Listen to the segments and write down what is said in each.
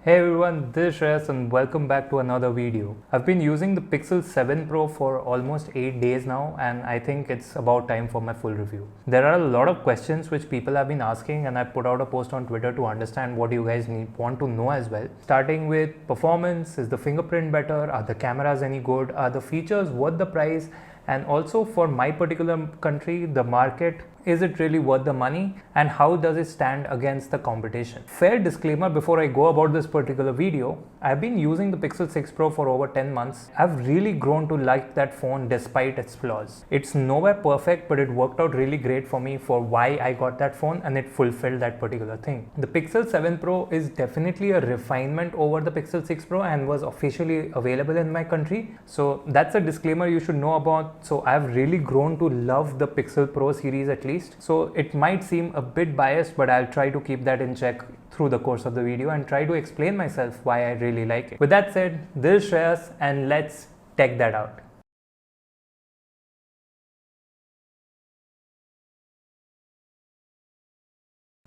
Hey everyone, this is Shreyas and welcome back to another video. I've been using the Pixel 7 Pro for almost 8 days now and I think it's about time for my full review. There are a lot of questions which people have been asking and I put out a post on Twitter to understand what you guys want to know as well. Starting with performance, is the fingerprint better? Are the cameras any good? Are the features worth the price? And also for my particular country, the market, is it really worth the money and how does it stand against the competition? Fair disclaimer before I go about this particular video, I've been using the Pixel 6 Pro for over 10 months. I've really grown to like that phone despite its flaws. It's nowhere perfect, but it worked out really great for me for why I got that phone and it fulfilled that particular thing. The Pixel 7 Pro is definitely a refinement over the Pixel 6 Pro and was officially available in my country. So that's a disclaimer you should know about. So I've really grown to love the Pixel Pro series at least. So it might seem a bit biased, but I'll try to keep that in check through the course of the video and try to explain myself why I really like it. With that said, this is Shreyas and let's check that out.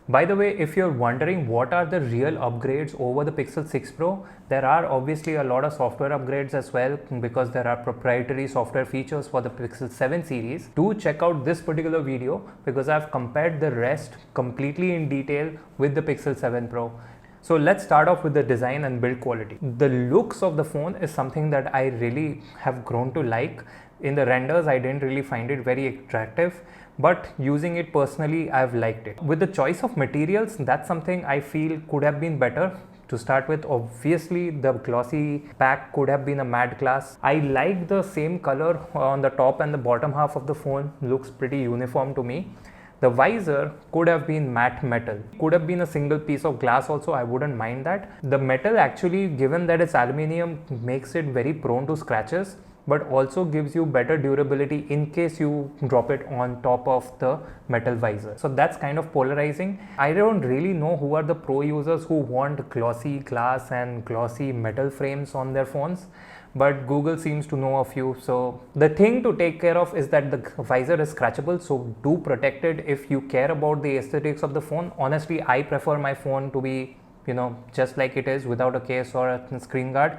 By the way, if you're wondering what are the real upgrades over the Pixel 6 Pro, there are obviously a lot of software upgrades as well because there are proprietary software features for the Pixel 7 series. Do check out this particular video because I've compared the rest completely in detail with the Pixel 7 Pro. So let's start off with the design and build quality. The looks of the phone is something that I really have grown to like. In the renders, I didn't really find it very attractive, but using it personally, I've liked it. With the choice of materials, that's something I feel could have been better. To start with, obviously the glossy back could have been a matte glass. I like the same color on the top and the bottom half of the phone, looks pretty uniform to me. The visor could have been matte metal. Could have been a single piece of glass also, I wouldn't mind that. The metal actually, given that it's aluminium, makes it very prone to scratches, but also gives you better durability in case you drop it on top of the metal visor. So that's kind of polarizing. I don't really know who are the pro users who want glossy glass and glossy metal frames on their phones, but Google seems to know a few. So the thing to take care of is that the visor is scratchable, so do protect it if you care about the aesthetics of the phone. Honestly, I prefer my phone to be, just like it is without a case or a screen guard.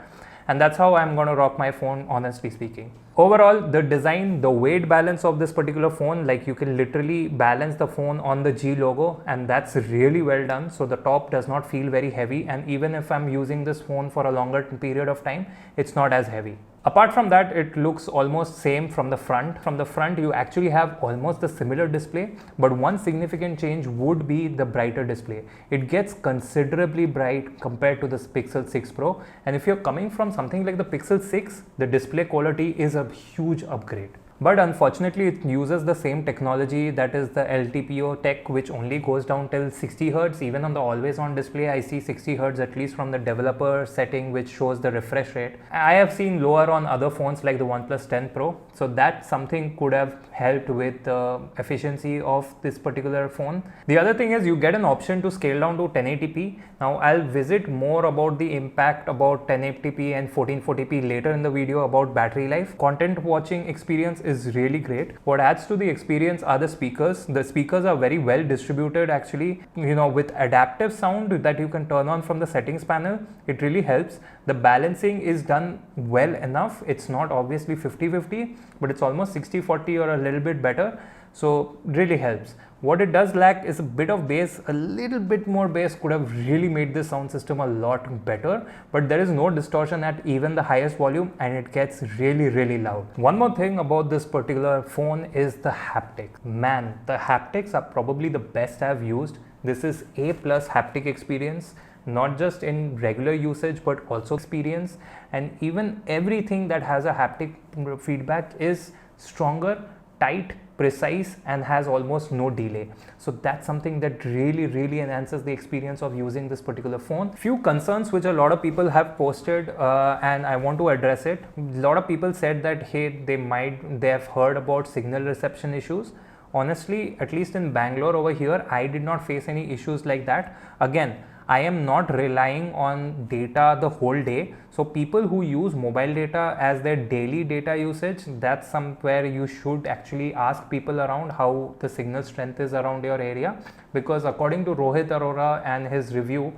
And that's how I'm going to rock my phone, honestly speaking. Overall, the design, the weight balance of this particular phone, like you can literally balance the phone on the G logo and that's really well done. So the top does not feel very heavy, and even if I'm using this phone for a longer period of time, it's not as heavy. Apart from that, it looks almost same from the front. From the front, you actually have almost the similar display, but one significant change would be the brighter display. It gets considerably bright compared to the Pixel 6 Pro, and if you're coming from something like the Pixel 6, the display quality is a huge upgrade. But unfortunately, it uses the same technology, that is the LTPO tech, which only goes down till 60 Hz. Even on the always on display, I see 60 Hz at least from the developer setting, which shows the refresh rate. I have seen lower on other phones like the OnePlus 10 Pro. So that something could have helped with the efficiency of this particular phone. The other thing is you get an option to scale down to 1080p. Now I'll visit more about the impact about 1080p and 1440p later in the video about battery life. Content watching experience is really great. What adds to the experience are the speakers. The speakers are very well distributed actually, with adaptive sound that you can turn on from the settings panel. It really helps. The balancing is done well enough. It's not obviously 50-50, but it's almost 60-40 or a little bit better. So really helps. What it does lack is a bit of bass. A little bit more bass could have really made this sound system a lot better, but there is no distortion at even the highest volume and it gets really loud. One more thing about this particular phone is the haptics. Man, the haptics are probably the best I've used. This is A+ haptic experience, not just in regular usage but also experience, and even everything that has a haptic feedback is stronger, tight, precise, and has almost no delay. So that's something that really enhances the experience of using this particular phone. Few concerns which a lot of people have posted and I want to address it. A lot of people said that hey, they have heard about signal reception issues. Honestly, at least in Bangalore over here, I did not face any issues like that. Again, I am not relying on data the whole day. So people who use mobile data as their daily data usage, that's somewhere you should actually ask people around how the signal strength is around your area, because according to Rohit Arora and his review,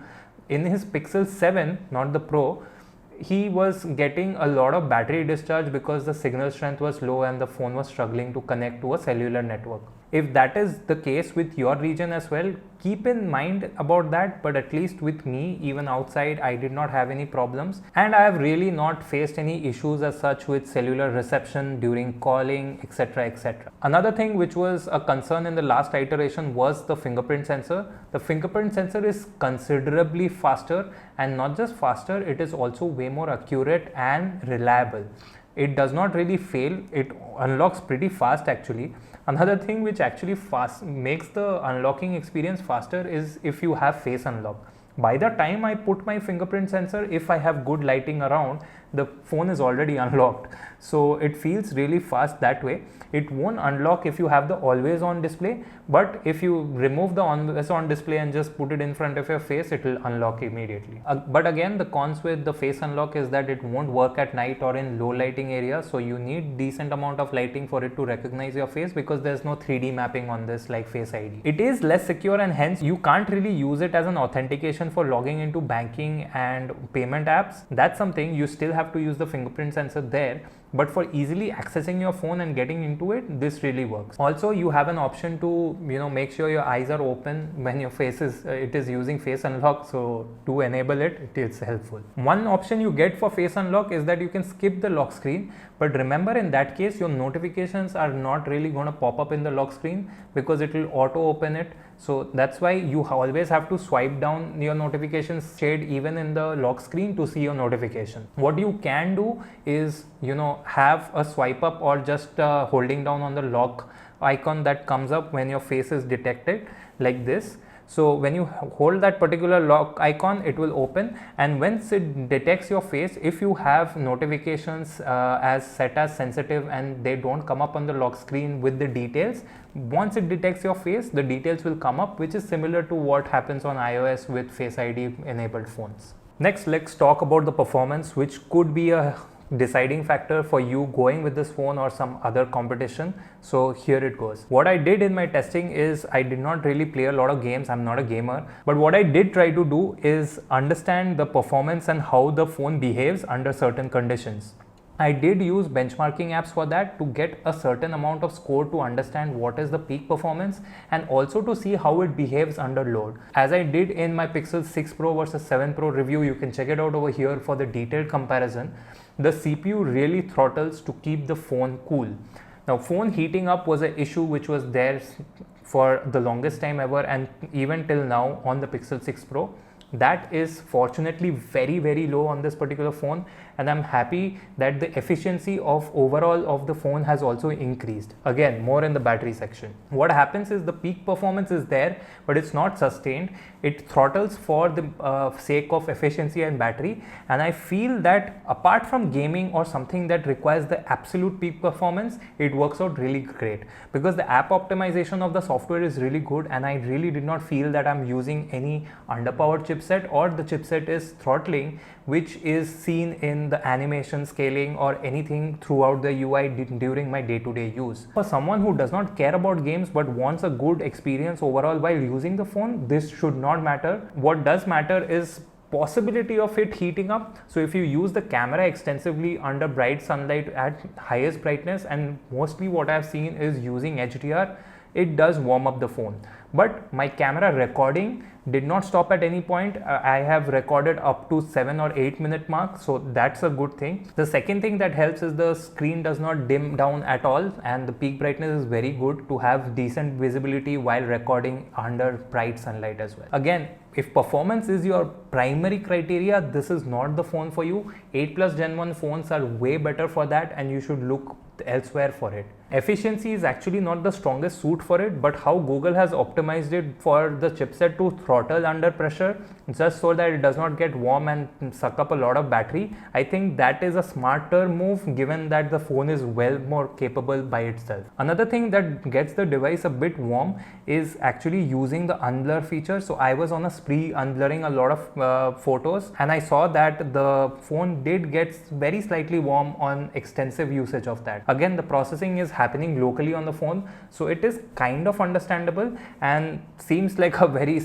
in his Pixel 7, not the Pro, he was getting a lot of battery discharge because the signal strength was low and the phone was struggling to connect to a cellular network. If that is the case with your region as well, keep in mind about that, but at least with me, even outside, I did not have any problems, and I have really not faced any issues as such with cellular reception during calling, etc, etc. Another thing which was a concern in the last iteration was the fingerprint sensor. The fingerprint sensor is considerably faster, and not just faster, it is also way more accurate and reliable. It does not really fail, it unlocks pretty fast actually. Another thing which actually makes the unlocking experience faster is if you have face unlock. By the time I put my fingerprint sensor, if I have good lighting around, the phone is already unlocked. So it feels really fast that way. It won't unlock if you have the always on display, but if you remove the always on display and just put it in front of your face, it will unlock immediately. But again, the cons with the face unlock is that it won't work at night or in low lighting areas, so you need decent amount of lighting for it to recognize your face, because there's no 3D mapping on this like Face ID. It is less secure, and hence you can't really use it as an authentication for logging into banking and payment apps. That's something you still have to use the fingerprint sensor there, but for easily accessing your phone and getting into it, this really works. Also, you have an option to make sure your eyes are open when your face is it is using face unlock, so to enable it, it is helpful. One option you get for face unlock is that you can skip the lock screen, but remember, in that case your notifications are not really going to pop up in the lock screen because it will auto open it. So that's why you always have to swipe down your notifications shade even in the lock screen to see your notification. What you can do is have a swipe up or just holding down on the lock icon that comes up when your face is detected, like this. So when you hold that particular lock icon, it will open, and once it detects your face, if you have notifications as set as sensitive and they don't come up on the lock screen with the details, once it detects your face, the details will come up, which is similar to what happens on iOS with Face ID enabled phones. Next, let's talk about the performance, which could be a deciding factor for you going with this phone or some other competition. So here it goes. What I did in my testing is I did not really play a lot of games. I'm not a gamer, but what I did try to do is understand the performance and how the phone behaves under certain conditions. I did use benchmarking apps for that to get a certain amount of score to understand what is the peak performance and also to see how it behaves under load. As I did in my Pixel 6 Pro versus 7 Pro review, you can check it out over here for the detailed comparison. The CPU really throttles to keep the phone cool. Now, phone heating up was an issue which was there for the longest time ever, and even till now on the Pixel 6 Pro. That is fortunately very, very low on this particular phone, and I'm happy that the efficiency of overall of the phone has also increased. Again, more in the battery section. What happens is the peak performance is there, but it's not sustained. It throttles for the sake of efficiency and battery, and I feel that apart from gaming or something that requires the absolute peak performance, it works out really great because the app optimization of the software is really good, and I really did not feel that I'm using any underpowered chipset or the chipset is throttling, which is seen in the animation scaling or anything throughout the UI during my day-to-day use. For someone who does not care about games but wants a good experience overall while using the phone, this should not matter. What does matter is possibility of it heating up. So if you use the camera extensively under bright sunlight at highest brightness, and mostly what I've seen is using HDR, it does warm up the phone. But my camera recording did not stop at any point. I have recorded up to 7 or 8 minute mark, so that's a good thing. The second thing that helps is the screen does not dim down at all, and the peak brightness is very good to have decent visibility while recording under bright sunlight as well. Again, if performance is your primary criteria, this is not the phone for you. 8 Plus Gen 1 phones are way better for that, and you should look elsewhere for it. Efficiency is actually not the strongest suit for it, but how Google has optimized it for the chipset to throttle under pressure just so that it does not get warm and suck up a lot of battery, I think that is a smarter move given that the phone is well more capable by itself. Another thing that gets the device a bit warm is actually using the unblur feature. So I was on a spree unblurring a lot of photos, and I saw that the phone did get very slightly warm on extensive usage of that. Again, the processing is happening locally on the phone. So it is kind of understandable and seems like a very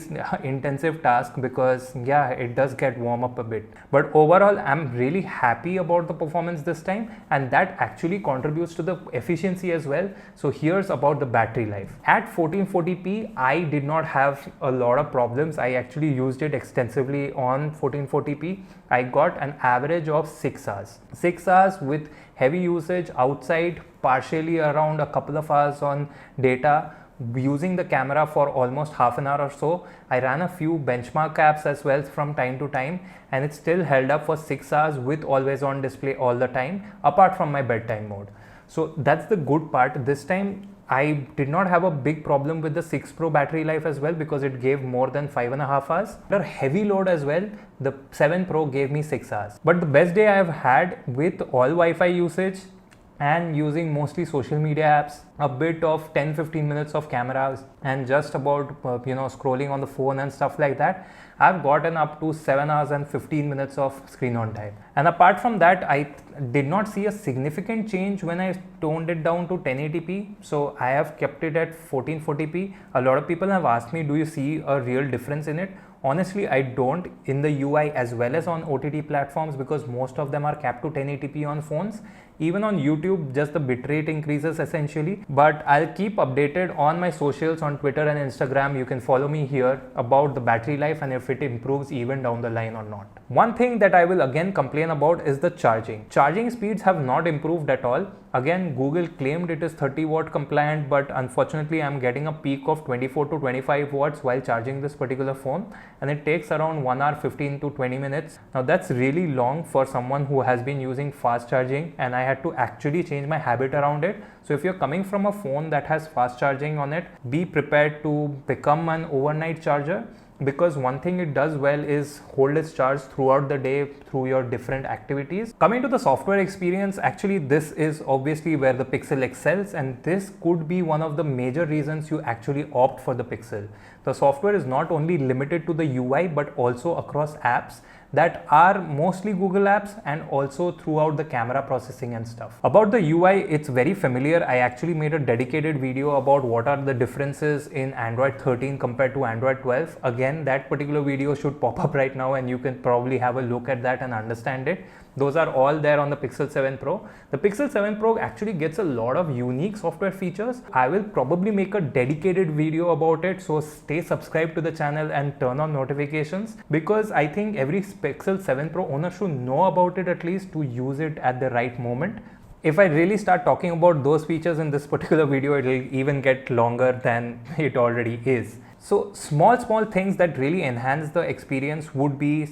intensive task, because yeah, it does get warm up a bit. But overall, I'm really happy about the performance this time, and that actually contributes to the efficiency as well. So here's about the battery life. At 1440p, I did not have a lot of problems. I actually used it extensively on 1440p. I got an average of 6 hours. 6 hours with heavy usage outside, partially around a couple of hours on data, using the camera for almost half an hour or so. I ran a few benchmark apps as well from time to time, and it still held up for 6 hours with always on display all the time, apart from my bedtime mode. So that's the good part. This time I did not have a big problem with the 6 Pro battery life as well, because it gave more than 5.5 hours. Under heavy load as well, the 7 Pro gave me 6 hours. But the best day I have had with all Wi-Fi usage and using mostly social media apps, a bit of 10-15 minutes of cameras, and just about scrolling on the phone and stuff like that, I've gotten up to 7 hours and 15 minutes of screen on time. And apart from that, I did not see a significant change when I toned it down to 1080p. So I have kept it at 1440p. A lot of people have asked me, do you see a real difference in it? Honestly, I don't, in the UI as well as on OTT platforms, because most of them are capped to 1080p on phones. Even on YouTube, just the bitrate increases essentially. But I'll keep updated on my socials on Twitter and Instagram. You can follow me here about the battery life and if it improves even down the line or not. One thing that I will again complain about is the charging. Charging speeds have not improved at all. Again, Google claimed it is 30 watt compliant, but unfortunately I'm getting a peak of 24 to 25 watts while charging this particular phone, and it takes around 1 hour 15 to 20 minutes. Now that's really long for someone who has been using fast charging, and I had to actually change my habit around it. So if you're coming from a phone that has fast charging on it, be prepared to become an overnight charger, because one thing it does well is hold its charge throughout the day through your different activities. Coming to the software experience, actually this is obviously where the Pixel excels, and this could be one of the major reasons you actually opt for the Pixel. The software is not only limited to the UI but also across apps that are mostly Google apps, and also throughout the camera processing and stuff. About the UI, it's very familiar. I actually made a dedicated video about what are the differences in Android 13 compared to Android 12. Again, that particular video should pop up right now, and you can probably have a look at that and understand it. Those are all there on the Pixel 7 Pro. The Pixel 7 Pro actually gets a lot of unique software features. I will probably make a dedicated video about it, so stay subscribed to the channel and turn on notifications, because I think every Pixel 7 Pro owner should know about it at least to use it at the right moment. If I really start talking about those features in this particular video, it will even get longer than it already is. So small things that really enhance the experience would be,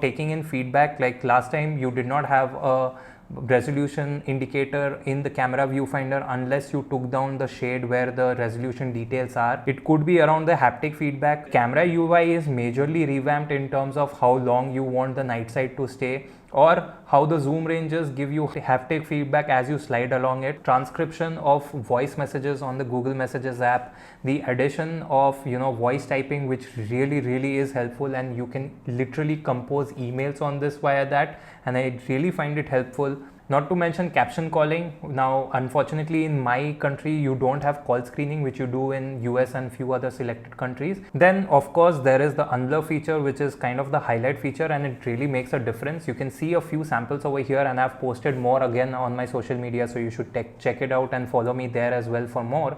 taking in feedback. Like last time, you did not have a resolution indicator in the camera viewfinder unless you took down the shade where the resolution details are. It could be around the haptic feedback. Camera UI is majorly revamped in terms of how long you want the night sight to stay, or how the zoom ranges give you haptic feedback as you slide along it. Transcription of voice messages on the Google Messages app, the addition of voice typing, which really is helpful, and you can literally compose emails on this via that, and I really find it helpful. Not to mention caption calling. Now, unfortunately, in my country, you don't have call screening, which you do in US and few other selected countries. Then, of course, there is the unblur feature, which is kind of the highlight feature, and it really makes a difference. You can see a few samples over here, and I've posted more again on my social media, so you should check it out and follow me there as well for more.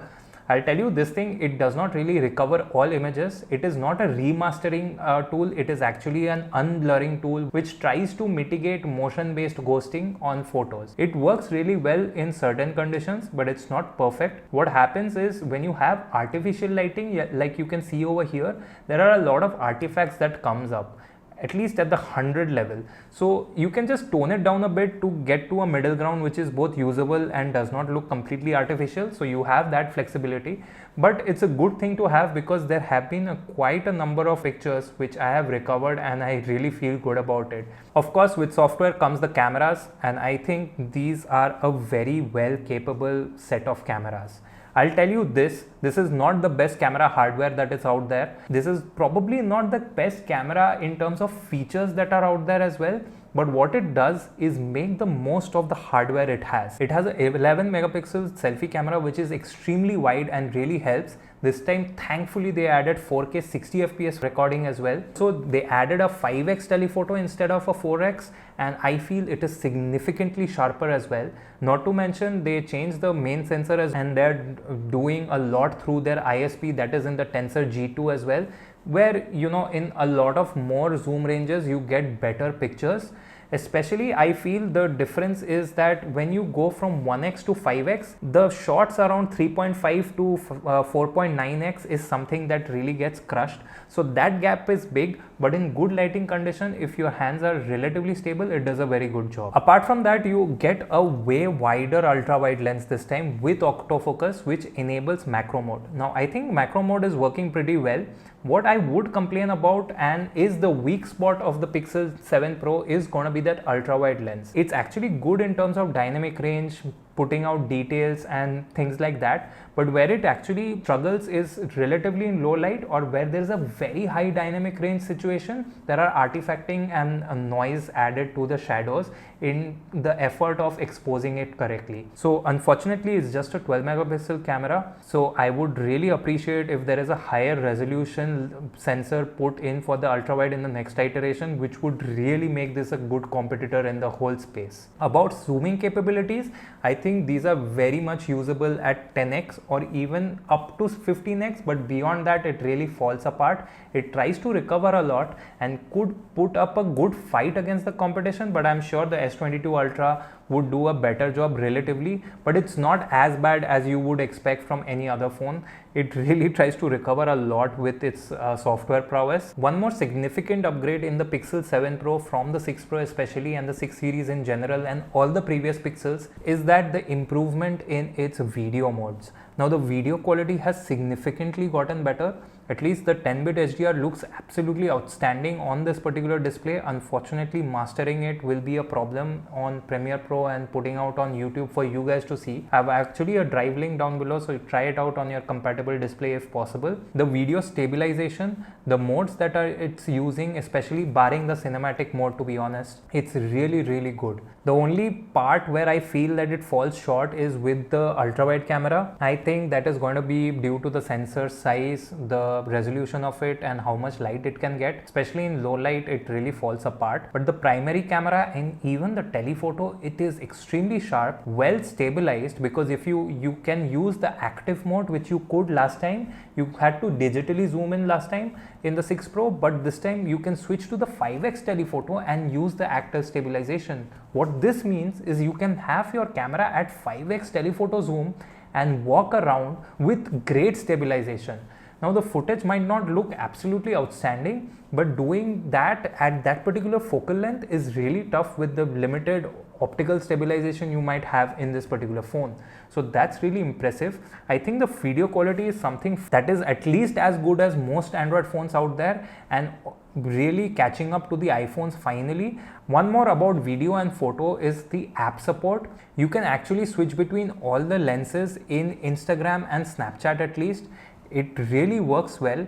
I'll tell you this thing, it does not really recover all images. It is not a remastering tool. It is actually an unblurring tool which tries to mitigate motion-based ghosting on photos. It works really well in certain conditions, but it's not perfect. What happens is when you have artificial lighting, like you can see over here, there are a lot of artifacts that comes up, at least at the 100 level. So you can just tone it down a bit to get to a middle ground which is both usable and does not look completely artificial. So you have that flexibility, but it's a good thing to have because there have been quite a number of pictures which I have recovered and I really feel good about it. Of course, with software comes the cameras, and I think these are a very well capable set of cameras. I'll tell you this is not the best camera hardware that is out there. This is probably not the best camera in terms of features that are out there as well. But what it does is make the most of the hardware it has. It has a 11 megapixel selfie camera, which is extremely wide and really helps. This time, thankfully, they added 4K 60 FPS recording as well. So they added a 5x telephoto instead of a 4x, and I feel it is significantly sharper as well. Not to mention, they changed the main sensor and they're doing a lot through their ISP, that is in the Tensor G2 as well, where in a lot of more zoom ranges you get better pictures. Especially I feel the difference is that when you go from 1x to 5x, the shots around 3.5 to 4.9x is something that really gets crushed. So that gap is big, but in good lighting condition, if your hands are relatively stable, it does a very good job. Apart from that, you get a way wider ultra wide lens this time with autofocus, which enables macro mode. Now I think macro mode is working pretty well. What I would complain about and is the weak spot of the Pixel 7 Pro is gonna be that ultra wide lens. It's actually good in terms of dynamic range, putting out details and things like that, but where it actually struggles is relatively in low light or where there is a very high dynamic range situation. There are artifacting and a noise added to the shadows in the effort of exposing it correctly. So unfortunately, it's just a 12 megapixel camera, so I would really appreciate if there is a higher resolution sensor put in for the ultra wide in the next iteration, which would really make this a good competitor in the whole space. About zooming capabilities, I think these are very much usable at 10x or even up to 15x, but beyond that it really falls apart. It tries to recover a lot and could put up a good fight against the competition, but I'm sure the S22 Ultra would do a better job relatively, but it's not as bad as you would expect from any other phone. It really tries to recover a lot with its software prowess. One more significant upgrade in the Pixel 7 Pro from the 6 Pro especially, and the 6 series in general and all the previous Pixels, is that the improvement in its video modes. Now the video quality has significantly gotten better. At least the 10-bit HDR looks absolutely outstanding on this particular display. Unfortunately, mastering it will be a problem on Premiere Pro and putting out on YouTube for you guys to see. I have actually a drive link down below, so try it out on your compatible display if possible. The video stabilization, the modes that it's using, especially barring the cinematic mode, to be honest, it's really good. The only part where I feel that it falls short is with the ultra wide camera. I think that is going to be due to the sensor size, the resolution of it and how much light it can get. Especially in low light, it really falls apart. But the primary camera and even the telephoto, it is extremely sharp, well stabilized, because if you can use the active mode, which you could last time. You had to digitally zoom in last time in the 6 Pro, but this time you can switch to the 5x telephoto and use the active stabilization. What this means is you can have your camera at 5x telephoto zoom and walk around with great stabilization. Now the footage might not look absolutely outstanding, but doing that at that particular focal length is really tough with the limited optical stabilization you might have in this particular phone. So that's really impressive. I think the video quality is something that is at least as good as most Android phones out there and really catching up to the iPhones finally. One more about video and photo is the app support. You can actually switch between all the lenses in Instagram and Snapchat at least. It really works well.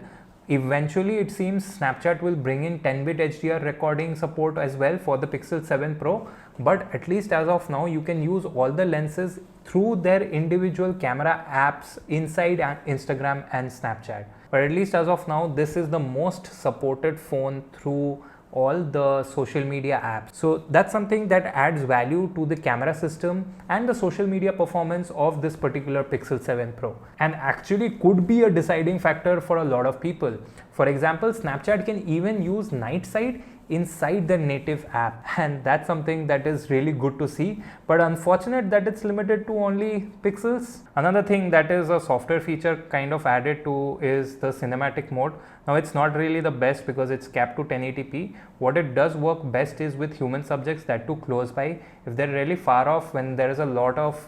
Eventually, it seems Snapchat will bring in 10-bit HDR recording support as well for the Pixel 7 Pro, but at least as of now, you can use all the lenses through their individual camera apps inside Instagram and Snapchat. But at least as of now, this is the most supported phone through all the social media apps. So that's something that adds value to the camera system and the social media performance of this particular Pixel 7 Pro, and actually could be a deciding factor for a lot of people. For example, Snapchat can even use night sight inside the native app, and that's something that is really good to see, but unfortunate that it's limited to only Pixels. Another thing that is a software feature kind of added to is the cinematic mode. Now it's not really the best because it's capped to 1080p. What it does work best is with human subjects, that too close by. If they're really far off, when there is a lot of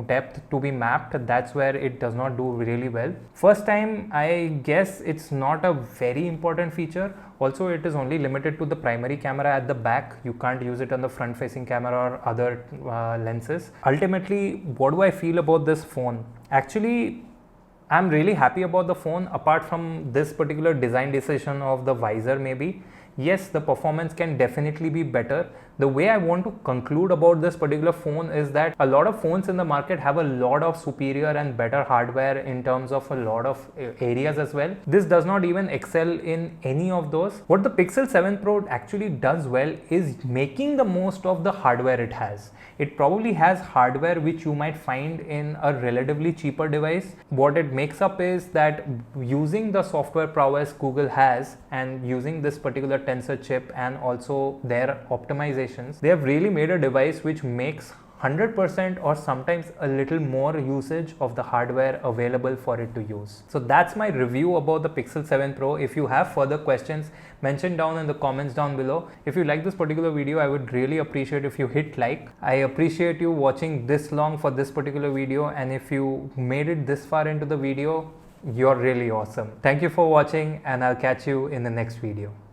depth to be mapped, that's where it does not do really well. First time, I guess it's not a very important feature. Also, it is only limited to the primary camera at the back. You can't use it on the front facing camera or other lenses. Ultimately, what do I feel about this phone? Actually, I'm really happy about the phone, apart from this particular design decision of the visor maybe. Yes, the performance can definitely be better. The way I want to conclude about this particular phone is that a lot of phones in the market have a lot of superior and better hardware in terms of a lot of areas as well. This does not even excel in any of those. What the Pixel 7 Pro actually does well is making the most of the hardware it has. It probably has hardware which you might find in a relatively cheaper device. What it makes up is that using the software prowess Google has and using this particular tensor chip and also their optimizations, they have really made a device which makes 100% or sometimes a little more usage of the hardware available for it to use. So that's my review about the Pixel 7 Pro. If you have further questions, mention down in the comments down below. If you like this particular video, I would really appreciate if you hit like. I appreciate you watching this long for this particular video, and if you made it this far into the video, you're really awesome. Thank you for watching, and I'll catch you in the next video.